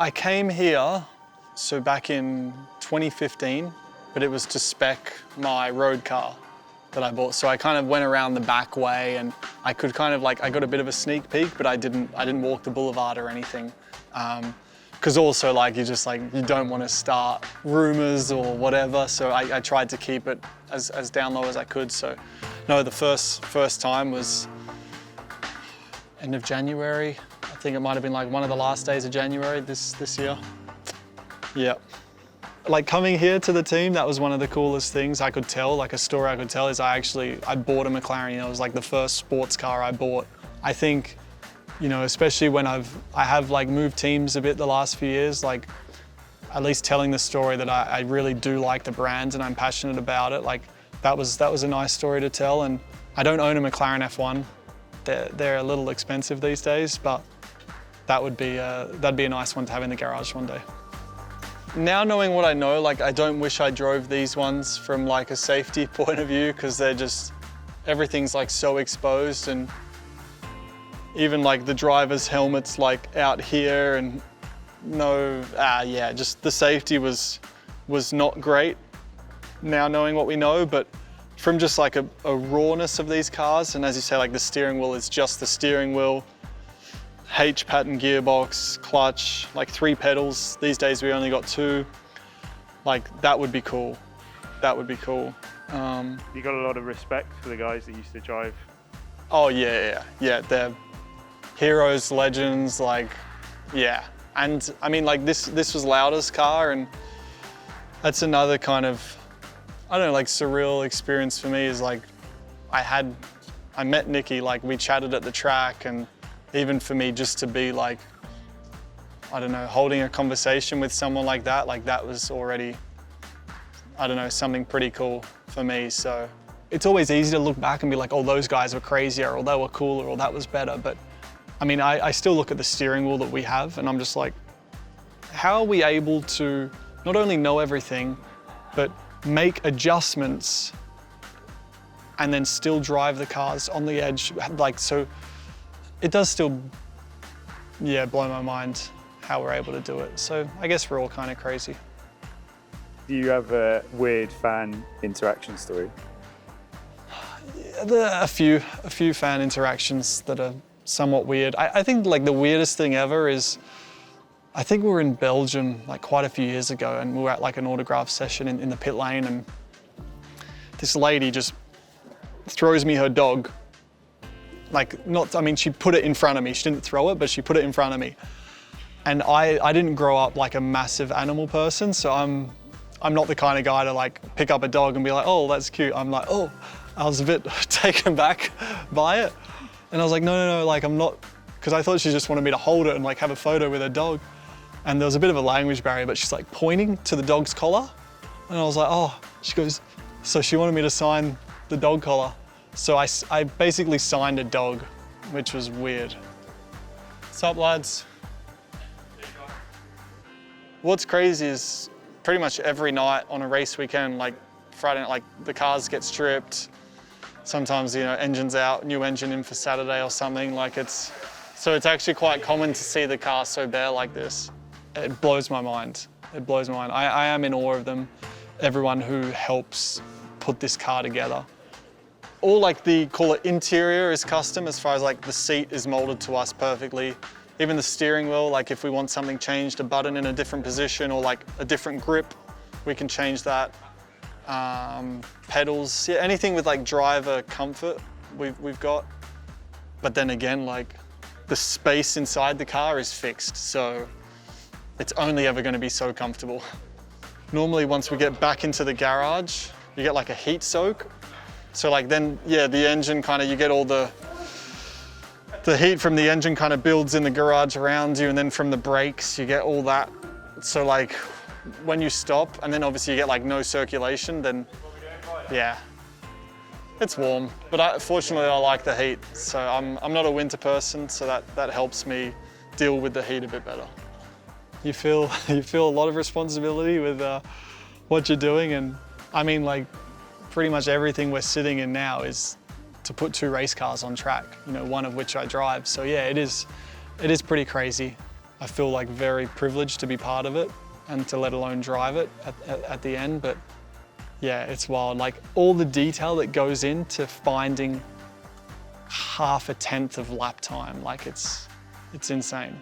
I came here, so back in 2015, but it was to spec my road car that I bought. So I kind of went around the back way and I could kind of like, I got a bit of a sneak peek, but I didn't walk the boulevard or anything. Because also like, you don't want to start rumors or whatever. So I tried to keep it as down low as I could. So no, the first time was end of January. I think it might have been like one of the last days of January this year. Yeah. Like coming here to the team, that was one of the coolest things I could tell, like a story I could tell is I bought a McLaren, it was like the first sports car I bought. I think, especially when I have like moved teams a bit the last few years, like at least telling the story that I really do like the brand and I'm passionate about it, like that was a nice story to tell. And I don't own a McLaren F1. They're a little expensive these days, but that'd be a nice one to have in the garage one day. Now knowing what I know, like I don't wish I drove these ones from like a safety point of view because they're just, everything's like so exposed and even like the driver's helmet's like out here and just the safety was not great now knowing what we know, but from just like a rawness of these cars, and as you say, like the steering wheel is just the steering wheel, H pattern gearbox, clutch, like 3 pedals. These days we only got 2. Like that would be cool. That would be cool. You got a lot of respect for the guys that used to drive. Oh yeah. They're heroes, legends, like, yeah. And I mean, like this was Lauda's car, and that's another kind of, I don't know, like surreal experience for me is like, I met Nicky, like we chatted at the track, and even for me just to be like, I don't know, holding a conversation with someone like that was already, I don't know, something pretty cool for me. So it's always easy to look back and be like, oh, those guys were crazier, or they were cooler, or that was better. But I mean, I still look at the steering wheel that we have and I'm just like, how are we able to not only know everything, but make adjustments and then still drive the cars on the edge? Like, so it does still, blow my mind how we're able to do it. So I guess we're all kind of crazy. Do you have a weird fan interaction story? A few fan interactions that are somewhat weird. I think like the weirdest thing ever is, I think we were in Belgium like quite a few years ago and we were at like an autograph session in the pit lane, and this lady just throws me her dog. She put it in front of me. She didn't throw it, but she put it in front of me. And I didn't grow up like a massive animal person, so I'm not the kind of guy to like pick up a dog and be like, oh, that's cute. I'm like, oh, I was a bit taken back by it. And I was like, no, like I'm not, because I thought she just wanted me to hold it and like have a photo with her dog. And there was a bit of a language barrier, but she's like pointing to the dog's collar. And I was like, oh, she goes, so she wanted me to sign the dog collar. So I basically signed a dog, which was weird. What's up, lads? What's crazy is pretty much every night on a race weekend, like Friday night, like the cars get stripped. Sometimes, engine's out, new engine in for Saturday or something. So it's actually quite common to see the car so bare like this. It blows my mind. It blows my mind. I am in awe of them, everyone who helps put this car together. All like the, call it interior is custom, as far as like the seat is molded to us perfectly. Even the steering wheel, like if we want something changed, a button in a different position or like a different grip, we can change that. Pedals, yeah, anything with like driver comfort we've got. But then again, like the space inside the car is fixed, so it's only ever going to be so comfortable. Normally once we get back into the garage, you get like a heat soak. So like then, yeah, the engine kind of, you get all the heat from the engine kind of builds in the garage around you, and then from the brakes, you get all that. So like when you stop, and then obviously you get like no circulation, then yeah, it's warm. But fortunately I like the heat. So I'm not a winter person, so that helps me deal with the heat a bit better. You feel a lot of responsibility with what you're doing, and I mean like pretty much everything we're sitting in now is to put 2 race cars on track, one of which I drive. So yeah, it is pretty crazy. I feel like very privileged to be part of it and to let alone drive it at the end. But yeah, it's wild. Like all the detail that goes into finding half a tenth of lap time, like it's insane.